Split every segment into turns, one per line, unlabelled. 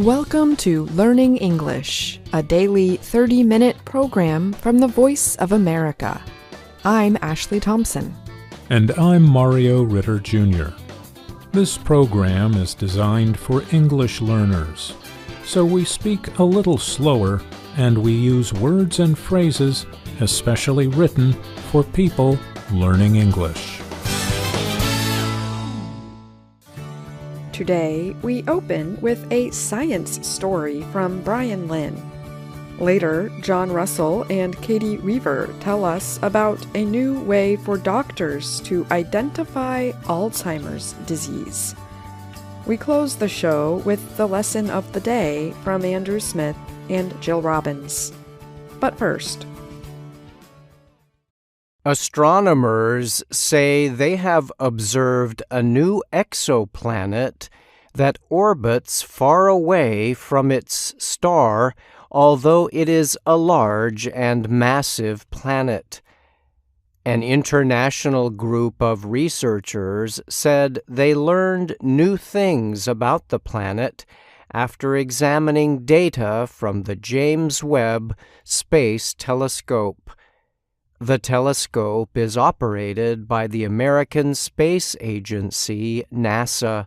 Welcome to Learning English, a daily 30-minute program from the Voice of America. I'm Ashley Thompson.
And I'm Mario Ritter Jr. This program is designed for English learners, so we speak a little slower and we use words and phrases especially written for people learning English.
Today, we open with a science story from Brian Lynn. Later, John Russell and Katie Weaver tell us about a new way for doctors to identify Alzheimer's disease. We close the show with the lesson of the day from Andrew Smith and Jill Robbins. But first,
astronomers say they have observed a new exoplanet that orbits far away from its star, although it is a large and massive planet. An international group of researchers said they learned new things about the planet after examining data from the James Webb Space Telescope. The telescope is operated by the American Space Agency, NASA.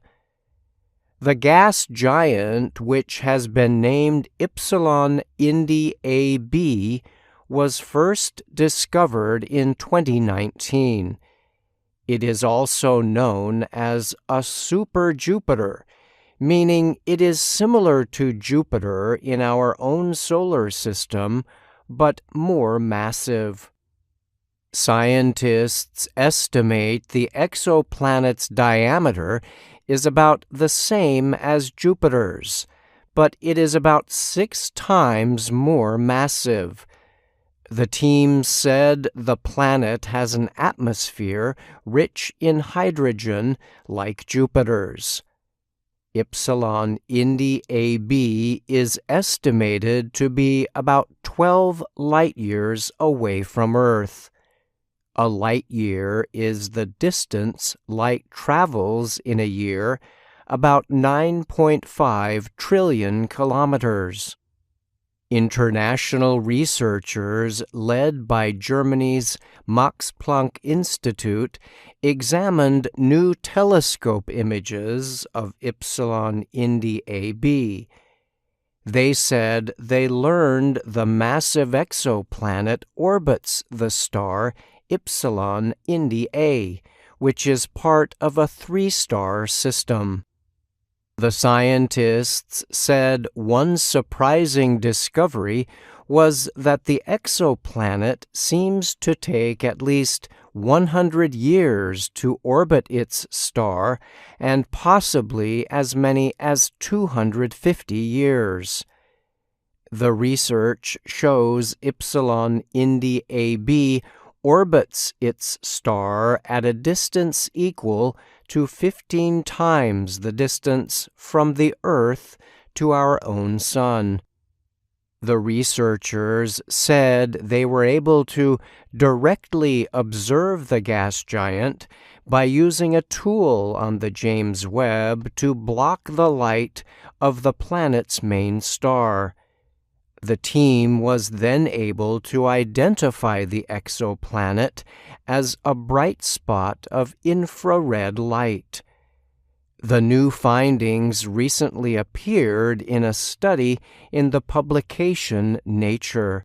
The gas giant, which has been named Epsilon Indi AB, was first discovered in 2019. It is also known as a super-Jupiter, meaning it is similar to Jupiter in our own solar system, but more massive. Scientists estimate the exoplanet's diameter is about the same as Jupiter's, but it is about 6 times more massive. The team said the planet has an atmosphere rich in hydrogen like Jupiter's. Epsilon Indi AB is estimated to be about 12 light-years away from Earth. A light-year is the distance light travels in a year, about 9.5 trillion kilometers. International researchers led by Germany's Max Planck Institute examined new telescope images of Epsilon Indi AB. They said they learned the massive exoplanet orbits the star Epsilon Indi A, which is part of a 3-star system. The scientists said one surprising discovery was that the exoplanet seems to take at least 100 years to orbit its star and possibly as many as 250 years. The research shows Epsilon Indi AB orbits its star at a distance equal to 15 times the distance from the Earth to our own Sun. The researchers said they were able to directly observe the gas giant by using a tool on the James Webb to block the light of the planet's main star. The team was then able to identify the exoplanet as a bright spot of infrared light. The new findings recently appeared in a study in the publication Nature.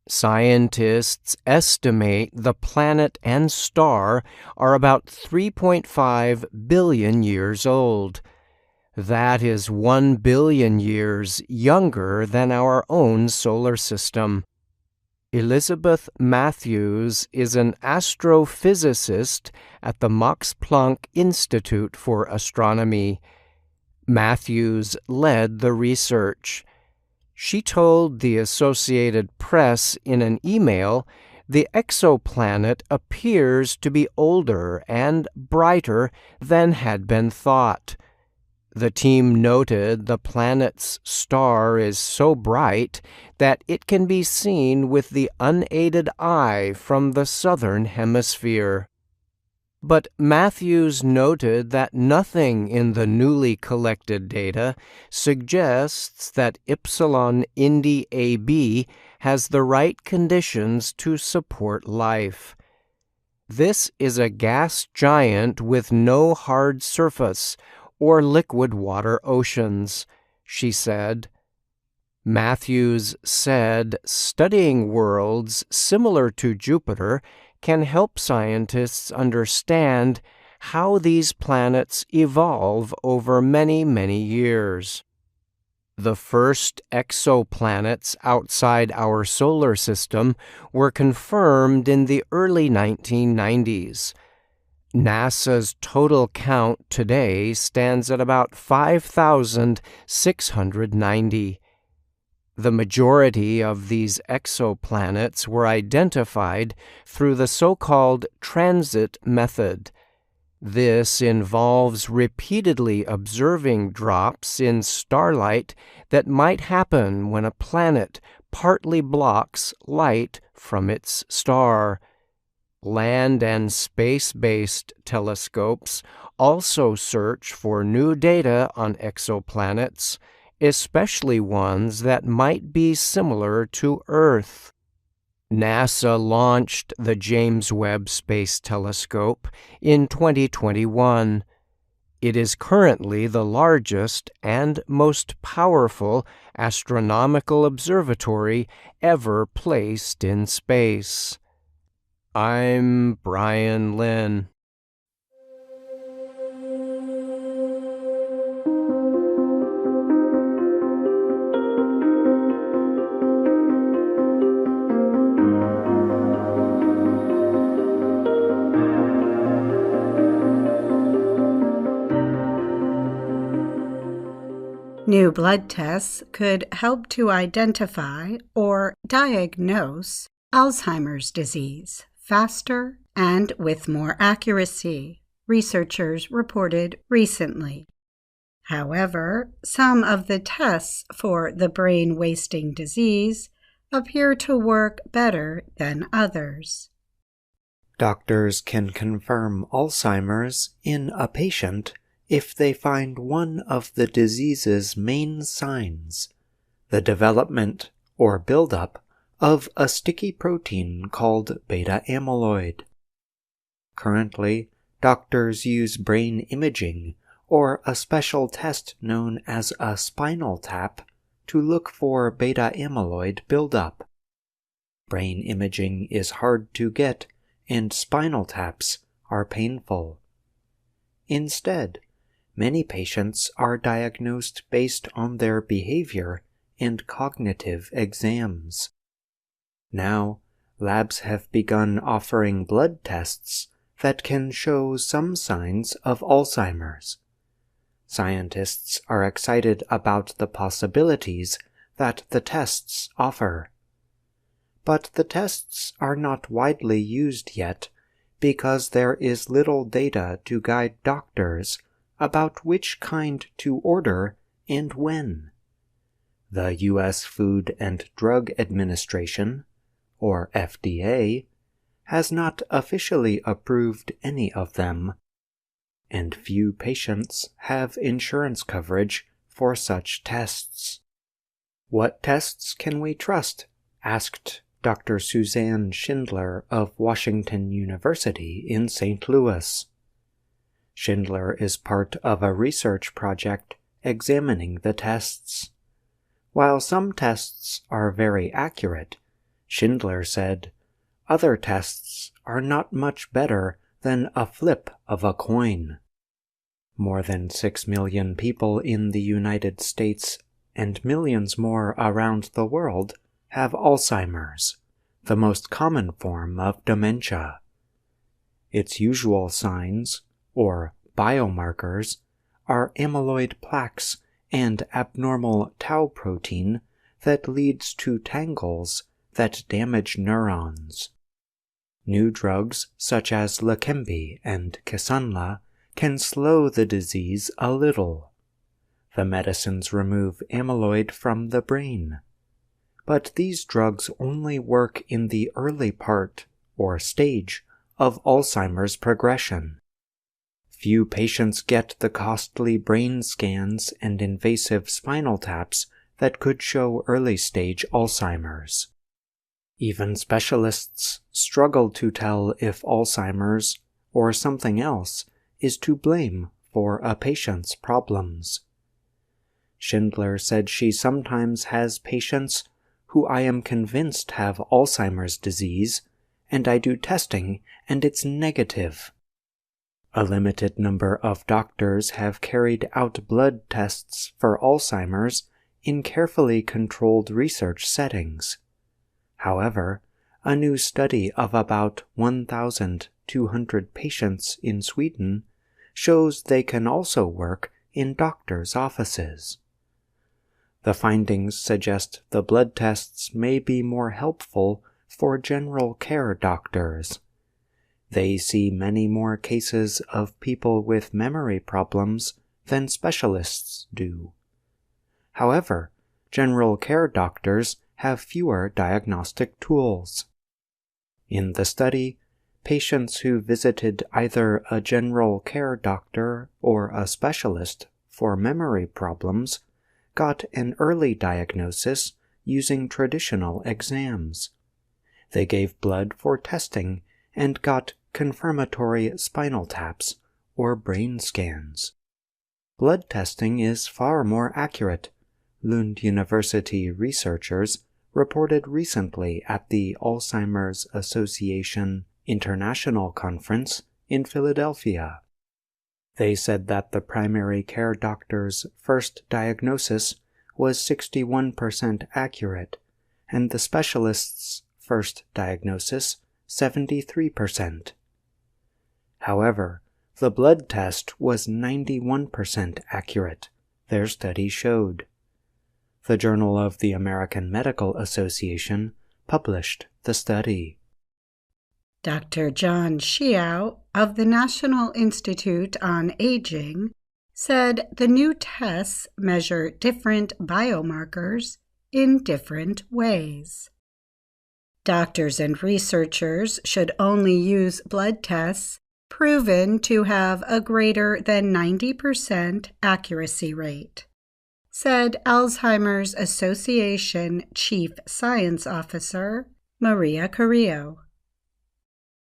Scientists estimate the planet and star are about 3.5 billion years old. That is 1 billion years younger than our own solar system. Elizabeth Matthews is an astrophysicist at the Max Planck Institute for Astronomy. Matthews led the research. She told the Associated Press in an email the exoplanet appears to be older and brighter than had been thought. The team noted the planet's star is so bright that it can be seen with the unaided eye from the southern hemisphere. But Matthews noted that nothing in the newly collected data suggests that Epsilon Indi AB has the right conditions to support life. This is a gas giant with no hard surface or liquid water oceans, she said. Matthews said studying worlds similar to Jupiter can help scientists understand how these planets evolve over many, many years. The first exoplanets outside our solar system were confirmed in the early 1990s. NASA's total count today stands at about 5,690. The majority of these exoplanets were identified through the so-called transit method. This involves repeatedly observing drops in starlight that might happen when a planet partly blocks light from its star. Land and space-based telescopes also search for new data on exoplanets, especially ones that might be similar to Earth. NASA launched the James Webb Space Telescope in 2021. It is currently the largest and most powerful astronomical observatory ever placed in space. I'm Brian Lynn.
New blood tests could help to identify or diagnose Alzheimer's disease faster and with more accuracy, researchers reported recently. However, some of the tests for the brain-wasting disease appear to work better than others.
Doctors can confirm Alzheimer's in a patient if they find one of the disease's main signs, the development or buildup of a sticky protein called beta amyloid. Currently, doctors use brain imaging or a special test known as a spinal tap to look for beta amyloid buildup. Brain imaging is hard to get, and spinal taps are painful. Instead, many patients are diagnosed based on their behavior and cognitive exams. Now, labs have begun offering blood tests that can show some signs of Alzheimer's. Scientists are excited about the possibilities that the tests offer. But the tests are not widely used yet because there is little data to guide doctors about which kind to order and when. The U.S. Food and Drug Administration, or FDA, has not officially approved any of them, and few patients have insurance coverage for such tests. What tests can we trust? Asked Dr. Suzanne Schindler of Washington University in St. Louis. Schindler is part of a research project examining the tests. While some tests are very accurate, Schindler said, other tests are not much better than a flip of a coin. More than 6 million people in the United States and millions more around the world have Alzheimer's, the most common form of dementia. Its usual signs, or biomarkers, are amyloid plaques and abnormal tau protein that leads to tangles that damage neurons. New drugs such as Leqembi and Kisunla can slow the disease a little. The medicines remove amyloid from the brain. But these drugs only work in the early part or stage of Alzheimer's progression. Few patients get the costly brain scans and invasive spinal taps that could show early-stage Alzheimer's. Even specialists struggle to tell if Alzheimer's or something else is to blame for a patient's problems. Schindler said she sometimes has patients who I am convinced have Alzheimer's disease, and I do testing and it's negative. A limited number of doctors have carried out blood tests for Alzheimer's in carefully controlled research settings. However, a new study of about 1,200 patients in Sweden shows they can also work in doctors' offices. The findings suggest the blood tests may be more helpful for general care doctors. They see many more cases of people with memory problems than specialists do. However, general care doctors have fewer diagnostic tools. In the study, patients who visited either a general care doctor or a specialist for memory problems got an early diagnosis using traditional exams. They gave blood for testing and got confirmatory spinal taps or brain scans. Blood testing is far more accurate, Lund University researchers reported recently at the Alzheimer's Association International Conference in Philadelphia. They said that the primary care doctor's first diagnosis was 61% accurate, and the specialist's first diagnosis 73%. However, the blood test was 91% accurate, their study showed. The Journal of the American Medical Association published the study.
Dr. John Xiao of the National Institute on Aging said the new tests measure different biomarkers in different ways. Doctors and researchers should only use blood tests proven to have a greater than 90% accuracy rate, said Alzheimer's Association Chief Science Officer Maria Carrillo.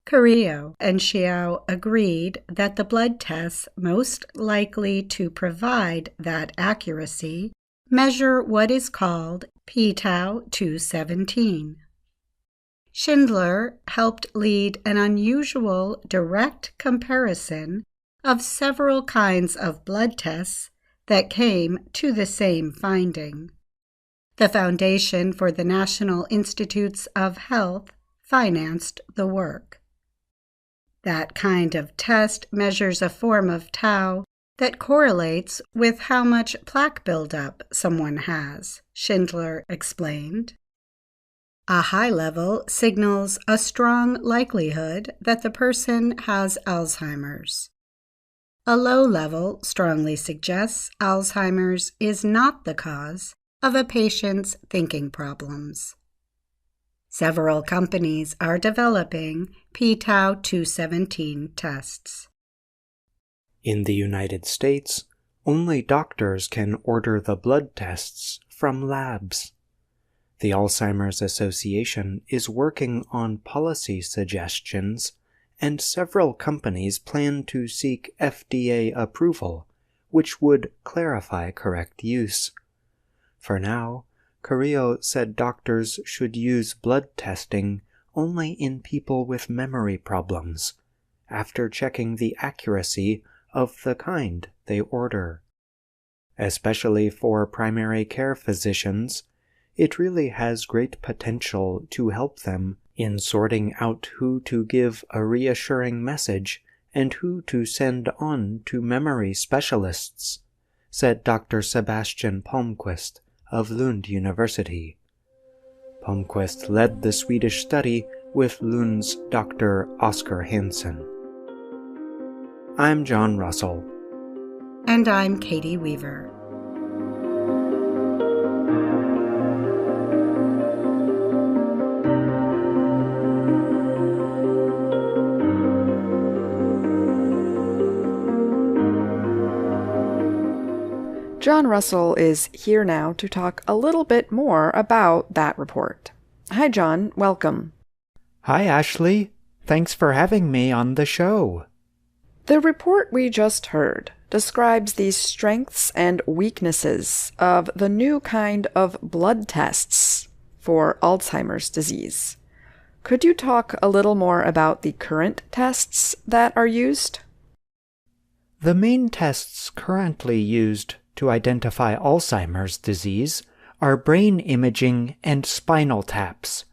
Carrillo and Xiao agreed that the blood tests most likely to provide that accuracy measure what is called p-tau 217. Schindler helped lead an unusual direct comparison of several kinds of blood tests that came to the same finding. The Foundation for the National Institutes of Health financed the work. That kind of test measures a form of tau that correlates with how much plaque buildup someone has, Schindler explained. A high level signals a strong likelihood that the person has Alzheimer's. A low level strongly suggests Alzheimer's is not the cause of a patient's thinking problems. Several companies are developing p-tau 217 tests.
In the United States, only doctors can order the blood tests from labs. The Alzheimer's Association is working on policy suggestions, and several companies plan to seek FDA approval, which would clarify correct use. For now, Carrillo said doctors should use blood testing only in people with memory problems, after checking the accuracy of the kind they order. Especially for primary care physicians, it really has great potential to help them in sorting out who to give a reassuring message and who to send on to memory specialists, said Dr. Sebastian Palmqvist of Lund University. Palmqvist led the Swedish study with Lund's Dr. Oskar Hansen. I'm John Russell.
And I'm Katie Weaver.
John Russell is here now to talk a little bit more about that report. Hi, John. Welcome.
Hi, Ashley. Thanks for having me on the show.
The report we just heard describes the strengths and weaknesses of the new kind of blood tests for Alzheimer's disease. Could you talk a little more about the current tests that are used?
The main tests currently used to identify Alzheimer's disease are brain imaging and spinal taps.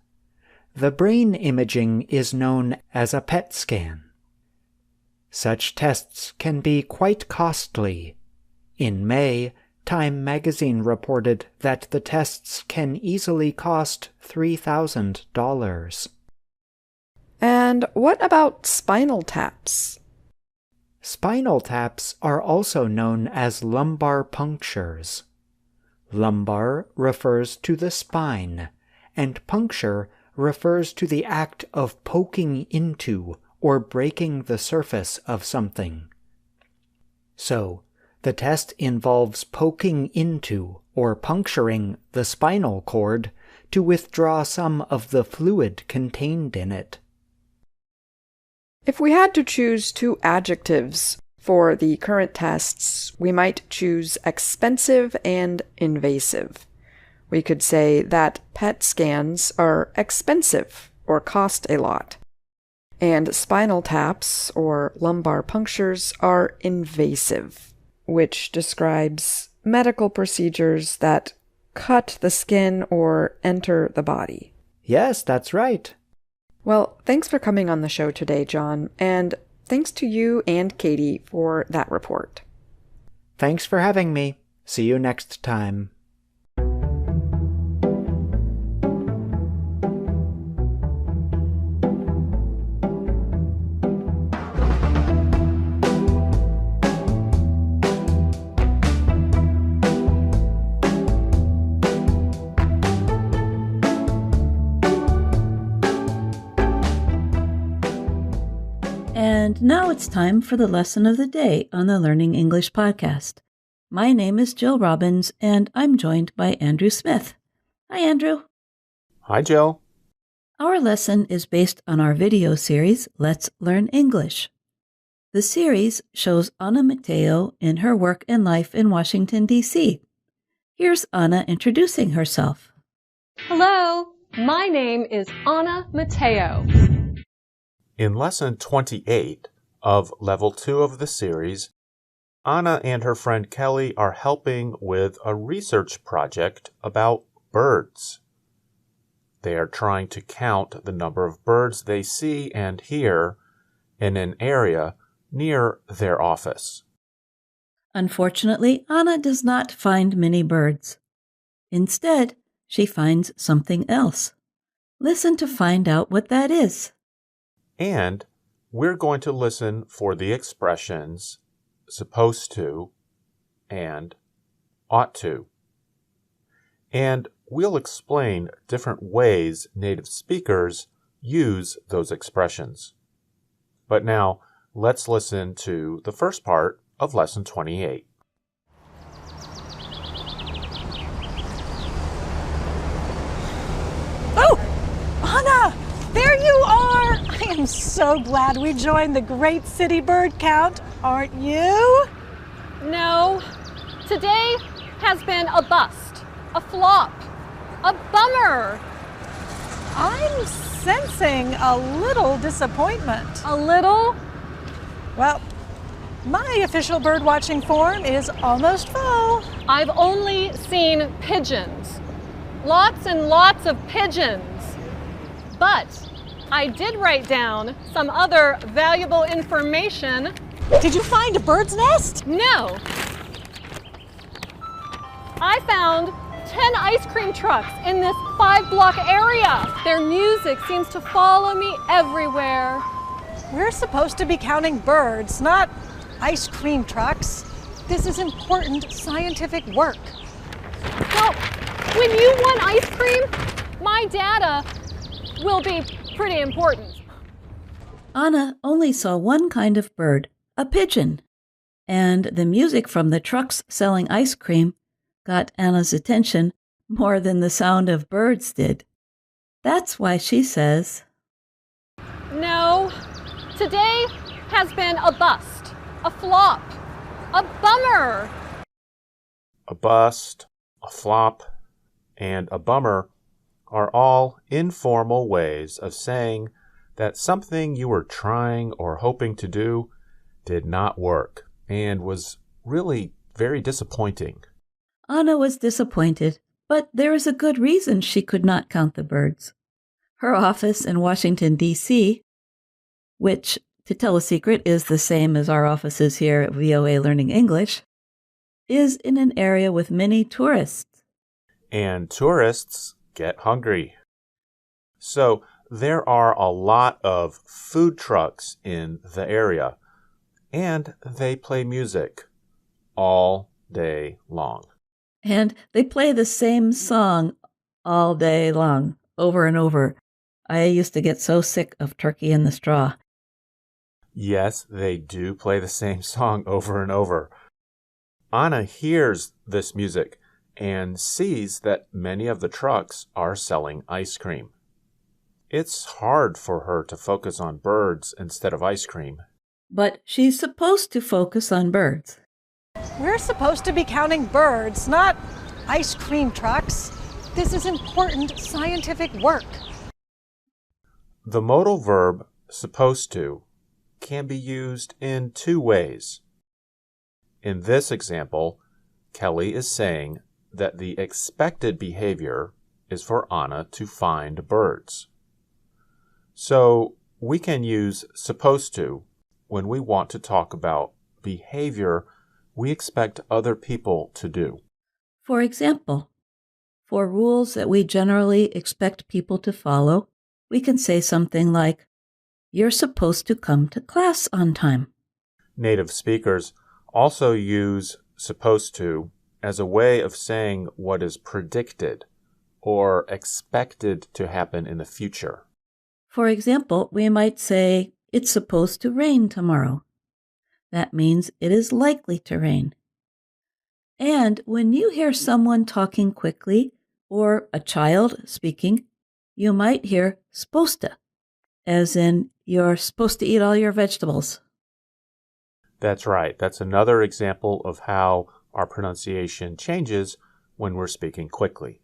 The brain imaging is known as a PET scan. Such tests can be quite costly. In May, Time magazine reported that the tests can easily cost $3,000.
And what about spinal taps?
Spinal taps are also known as lumbar punctures. Lumbar refers to the spine, and puncture refers to the act of poking into or breaking the surface of something. So, the test involves poking into or puncturing the spinal cord to withdraw some of the fluid contained in it.
If we had to choose two adjectives for the current tests, we might choose expensive and invasive. We could say that PET scans are expensive or cost a lot, and spinal taps or lumbar punctures are invasive, which describes medical procedures that cut the skin or enter the body.
Yes, that's right.
Well, thanks for coming on the show today, John, and thanks to you and Katie for that report.
Thanks for having me. See you next time.
And now it's time for the lesson of the day on the Learning English podcast. My name is Jill Robbins, and I'm joined by Andrew Smith. Hi, Andrew.
Hi, Jill.
Our lesson is based on our video series, Let's Learn English. The series shows Anna Mateo in her work and life in Washington, D.C. Here's Anna introducing herself.
Hello, my name is Anna Mateo.
In Lesson 28 of Level 2 of the series, Anna and her friend Kelly are helping with a research project about birds. They are trying to count the number of birds they see and hear in an area near their office.
Unfortunately, Anna does not find many birds. Instead, she finds something else. Listen to find out what that is.
And we're going to listen for the expressions supposed to and ought to. And we'll explain different ways native speakers use those expressions. But now, let's listen to the first part of Lesson 28.
Oh, Anna, there you are! I am so glad we joined the Great City Bird Count, aren't you?
No, today has been a bust, a flop, a bummer.
I'm sensing a little disappointment.
A little?
Well, my official bird watching form is almost full.
I've only seen pigeons. Lots and lots of pigeons. But I did write down some other valuable information.
Did you find a bird's nest?
No. I found 10 ice cream trucks in this 5-block area. Their music seems to follow me everywhere.
We're supposed to be counting birds, not ice cream trucks. This is important scientific work.
Well, when you want ice cream, my data will be pretty important.
Anna only saw one kind of bird, a pigeon. and the music from the trucks selling ice cream got Anna's attention more than the sound of birds did. That's why she says,
No, today has been a bust, a flop, a bummer.
A bust, a flop, and a bummer are all informal ways of saying that something you were trying or hoping to do did not work and was really very disappointing.
Anna was disappointed, but there is a good reason she could not count the birds. Her office in Washington, D.C., which, to tell a secret, is the same as our offices here at VOA Learning English, is in an area with many tourists.
And tourists get hungry. So there are a lot of food trucks in the area, and they play music all day long.
And they play the same song all day long, over and over. I used to get so sick of Turkey in the Straw.
Yes, they do play the same song over and over. Anna hears this music and sees that many of the trucks are selling ice cream. It's hard for her to focus on birds instead of ice cream.
But she's supposed to focus on birds.
We're supposed to be counting birds, not ice cream trucks. This is important scientific work.
The modal verb supposed to can be used in two ways. In this example, Kelly is saying that the expected behavior is for Anna to find birds. So we can use supposed to when we want to talk about behavior we expect other people to do.
For example, for rules that we generally expect people to follow, we can say something like, "You're supposed to come to class on time."
Native speakers also use supposed to as a way of saying what is predicted or expected to happen in the future.
For example, we might say, "It's supposed to rain tomorrow." That means it is likely to rain. And when you hear someone talking quickly or a child speaking, you might hear supposed to, as in you're supposed to eat all your vegetables.
That's right. That's another example of how our pronunciation changes when we're speaking quickly.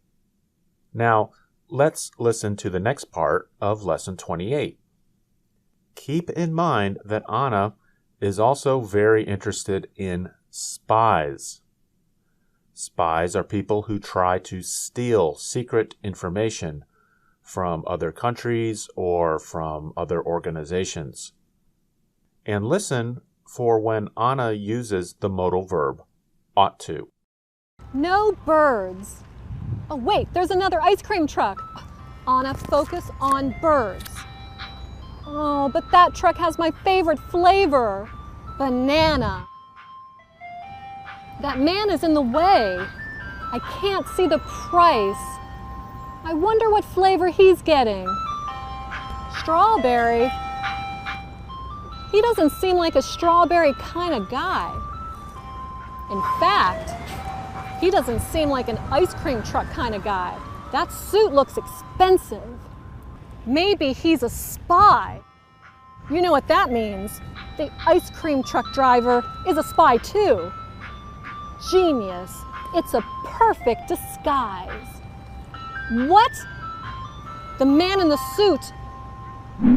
Now, let's listen to the next part of Lesson 28. Keep in mind that Anna is also very interested in spies. Spies are people who try to steal secret information from other countries or from other organizations. And listen for when Anna uses the modal verb ought to.
No birds. Oh, wait, there's another ice cream truck. Anna, focus on birds. Oh, but that truck has my favorite flavor, banana. That man is in the way. I can't see the price. I wonder what flavor he's getting. Strawberry. He doesn't seem like a strawberry kind of guy. In fact, he doesn't seem like an ice cream truck kind of guy. That suit looks expensive. Maybe he's a spy. You know what that means. The ice cream truck driver is a spy too. Genius. It's a perfect disguise. What? The man in the suit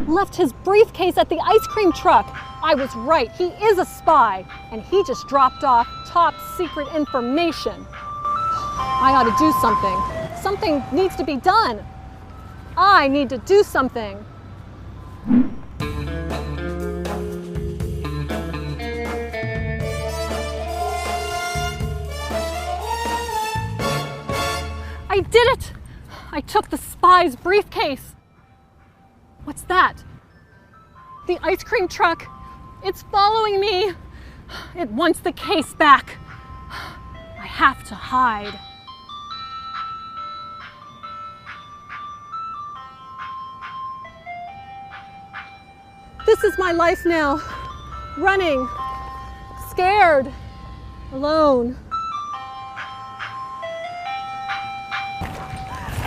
left his briefcase at the ice cream truck. I was right. He is a spy, and he just dropped off top secret information. I ought to do something. Something needs to be done. I need to do something. I did it! I took the spy's briefcase. What's that? The ice cream truck. It's following me. It wants the case back. I have to hide. This is my life now. Running, scared. Alone.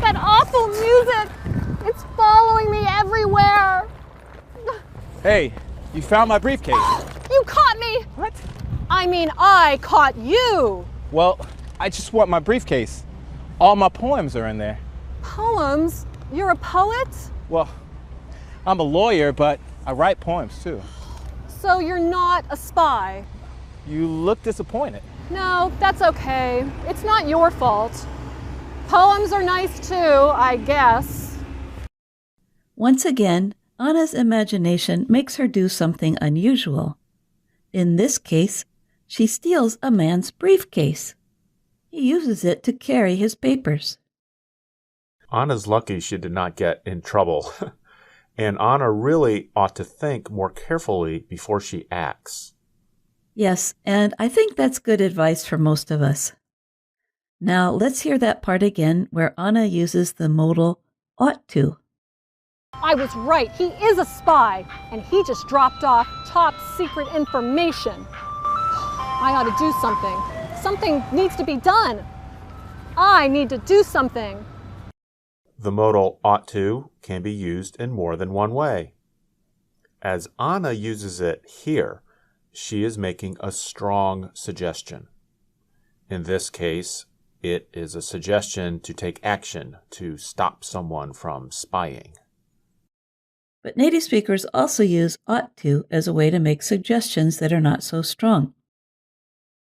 That awful music! It's following me everywhere!
Hey, you found my briefcase.
You caught me!
What?
I mean, I caught you!
Well, I just want my briefcase. All my poems are in there.
Poems? You're a poet?
Well, I'm a lawyer, but I write poems too.
So you're not a spy?
You look disappointed.
No, that's okay. It's not your fault. Poems are nice too, I guess.
Once again, Anna's imagination makes her do something unusual. In this case, she steals a man's briefcase. He uses it to carry his papers.
Anna's lucky she did not get in trouble. And Anna really ought to think more carefully before she acts.
Yes, and I think that's good advice for most of us. Now let's hear that part again where Anna uses the modal ought to.
I was right. He is a spy, and he just dropped off top secret information. I ought to do something. Something needs to be done. I need to do something.
The modal ought to can be used in more than one way. As Anna uses it here, she is making a strong suggestion. In this case, it is a suggestion to take action to stop someone from spying.
But native speakers also use ought to as a way to make suggestions that are not so strong.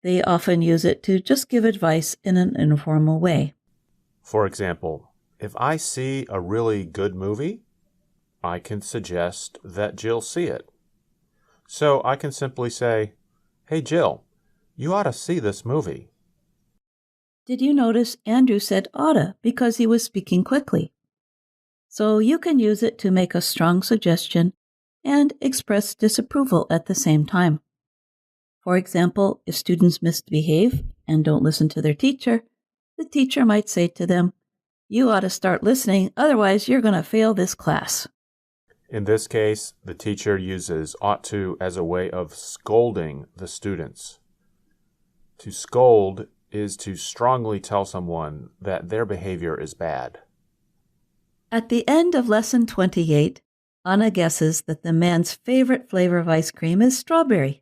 They often use it to just give advice in an informal way.
For example, if I see a really good movie, I can suggest that Jill see it. So I can simply say, "Hey Jill, you ought to see this movie."
Did you notice Andrew said oughta because he was speaking quickly? So you can use it to make a strong suggestion and express disapproval at the same time. For example, if students misbehave and don't listen to their teacher, the teacher might say to them, "You ought to start listening, otherwise you're going to fail this class."
In this case, the teacher uses ought to as a way of scolding the students. To scold is to strongly tell someone that their behavior is bad.
At the end of Lesson 28, Anna guesses that the man's favorite flavor of ice cream is strawberry.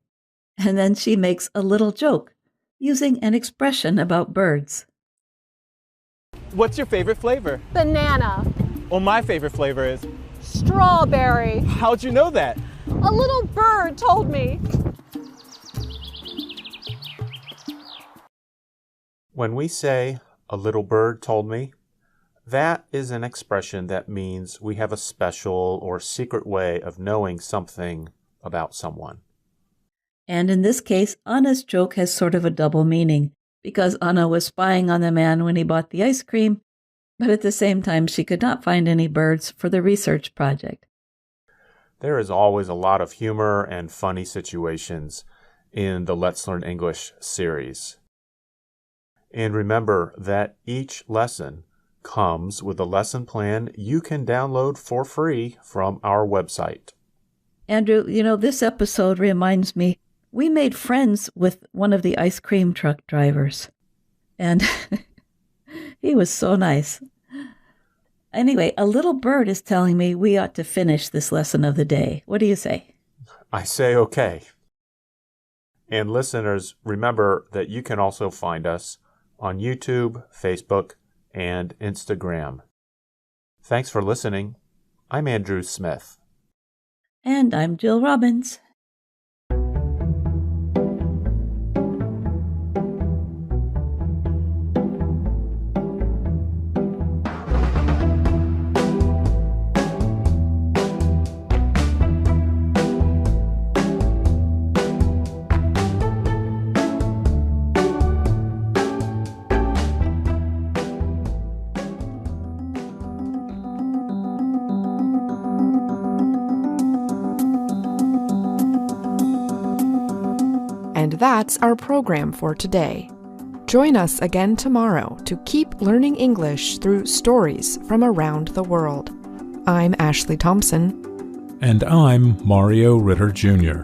And then she makes a little joke, using an expression about birds.
What's your favorite flavor?
Banana.
Well, my favorite flavor is...
Strawberry.
How'd you know that?
A little bird told me.
When we say, "a little bird told me," that is an expression that means we have a special or secret way of knowing something about someone.
And in this case, Anna's joke has sort of a double meaning, because Anna was spying on the man when he bought the ice cream, but at the same time she could not find any birds for the research project.
There is always a lot of humor and funny situations in the Let's Learn English series. And remember that each lesson comes with a lesson plan you can download for free from our website.
Andrew, this episode reminds me, we made friends with one of the ice cream truck drivers. And he was so nice. Anyway, a little bird is telling me we ought to finish this lesson of the day. What do you say?
I say okay. And listeners, remember that you can also find us on YouTube, Facebook, and Instagram. Thanks for listening. I'm Andrew Smith.
And I'm Jill Robbins.
And that's our program for today. Join us again tomorrow to keep learning English through stories from around the world. I'm Ashley Thompson.
And I'm Mario Ritter Jr.